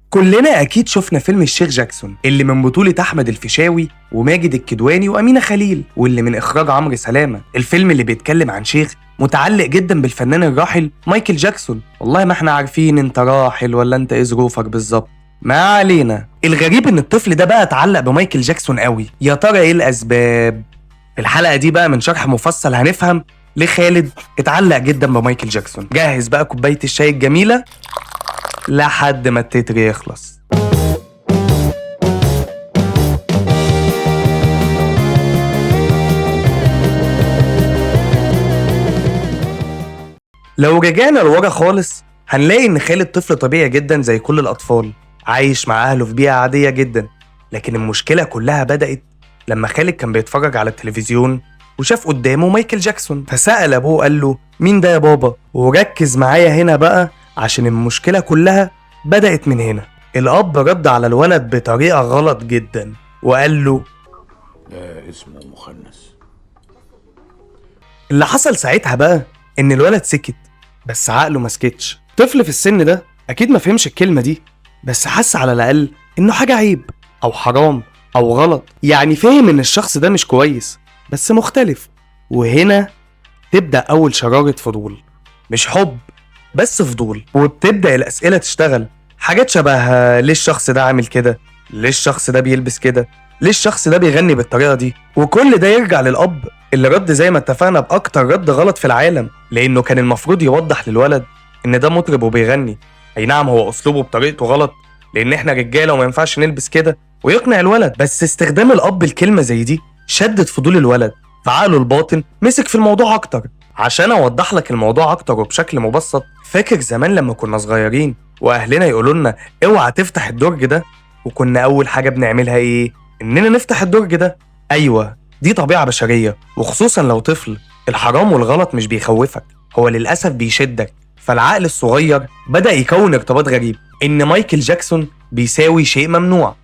كلنا أكيد شفنا فيلم الشيخ جاكسون اللي من بطولة أحمد الفيشاوي وماجد الكدواني وأمينة خليل، واللي من إخراج عمرو سلامة. الفيلم اللي بيتكلم عن شيخ متعلق جدا بالفنان الراحل مايكل جاكسون. والله ما احنا عارفين انت راحل ولا انت ايه ظروفك بالظبط، ما علينا. الغريب ان الطفل ده بقى اتعلق بمايكل جاكسون قوي. يا ترى ايه الأسباب؟ في الحلقة دي بقى من شرح مفصل هنفهم ليه خالد اتعلق جدا بمايكل جاكسون. جهز بقى كوباية الشاي الجميلة لحد ما التتر يخلص. لو رجعنا لورا خالص هنلاقي ان خالد طفل طبيعي جدا زي كل الاطفال، عايش مع اهله في بيئة عادية جدا. لكن المشكلة كلها بدأت لما خالد كان بيتفرج على التلفزيون وشاف قدامه مايكل جاكسون، فسأل ابوه قال له مين ده يا بابا؟ وركز معايا هنا بقى عشان المشكلة كلها بدأت من هنا. الأب رد على الولد بطريقة غلط جدا وقال له ده اسمه مخنث. اللي حصل ساعتها بقى إن الولد سكت بس عقله ما سكتش. طفل في السن ده أكيد ما فهمش الكلمة دي، بس حس على الأقل إنه حاجة عيب أو حرام أو غلط. يعني فهم إن الشخص ده مش كويس بس مختلف. وهنا تبدأ أول شرارة فضول، مش حب بس فضول. وبتبدأ الأسئلة تشتغل، حاجات شبه ليه الشخص ده عامل كده؟ ليه الشخص ده بيلبس كده؟ ليه الشخص ده بيغني بالطريقة دي؟ وكل ده يرجع للأب اللي رد زي ما اتفقنا بأكتر رد غلط في العالم، لأنه كان المفروض يوضح للولد إن ده مطرب وبيغني. أي نعم هو أسلوبه بطريقته غلط لأن إحنا رجالة وما ينفعش نلبس كده، ويقنع الولد. بس استخدام الأب الكلمة زي دي شدت فضول الولد، فعقله الباطن مسك في الموضوع أكتر. عشان أوضح لك الموضوع أكتر وبشكل مبسط، فاكر زمان لما كنا صغيرين وأهلنا يقولوا لنا اوعى تفتح الدرج ده، وكنا أول حاجة بنعملها إيه؟ إننا نفتح الدرج ده. أيوة، دي طبيعة بشرية، وخصوصا لو طفل. الحرام والغلط مش بيخوفك، هو للأسف بيشدك. فالعقل الصغير بدأ يكون ارتباط غريب إن مايكل جاكسون بيساوي شيء ممنوع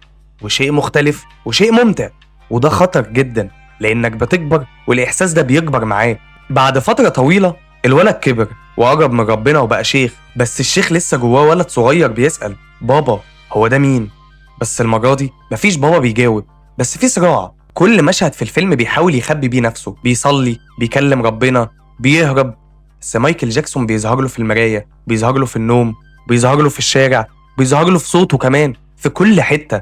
وشيء مختلف وشيء ممتع. وده خطر جدا لأنك بتكبر والإحساس ده بيكبر معاه. بعد فترة طويلة الولد كبر وقرب من ربنا وبقى شيخ، بس الشيخ لسه جواه ولد صغير بيسأل بابا هو ده مين؟ بس المرة دي مفيش بابا بيجاوب، بس في صراع. كل مشهد في الفيلم بيحاول يخبي بيه نفسه، بيصلي، بيكلم ربنا، بيهرب. بس مايكل جاكسون بيظهر له في المراية، بيظهر له في النوم، بيظهر له في الشارع، بيظهر له في صوته كمان، في كل حتة.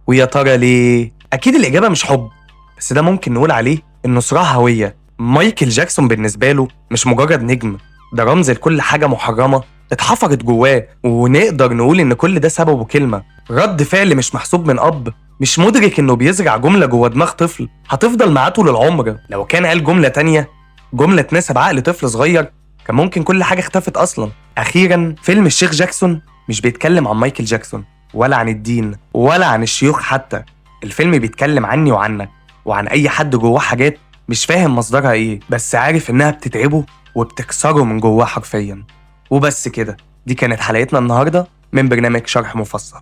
ويا ترى ليه؟ أكيد الإجابة مش حب، بس ده ممكن نقول عليه إنه صراع هوية. مايكل جاكسون بالنسبة له مش مجرد نجم، ده رمز لكل حاجة محرمة اتحفرت جواه. ونقدر نقول إن كل ده سببه كلمة، رد فعل مش محسوب من أب مش مدرك إنه بيزرع جملة جوه دماغ طفل هتفضل معاه طول العمر. لو كان قال جملة تانية، جملة تناسب عقل طفل صغير، كان ممكن كل حاجة اختفت أصلا. أخيرا فيلم الشيخ جاكسون مش بيتكلم عن مايكل جاكسون ولا عن الدين ولا عن الشيوخ حتى. الفيلم بيتكلم عني وعنك وعن أي حد جواه حاجات مش فاهم مصدرها ايه، بس عارف انها بتتعبه وبتكسره من جواه حرفيا. وبس كده، دي كانت حلقتنا النهاردة من برنامج شرح مفصل.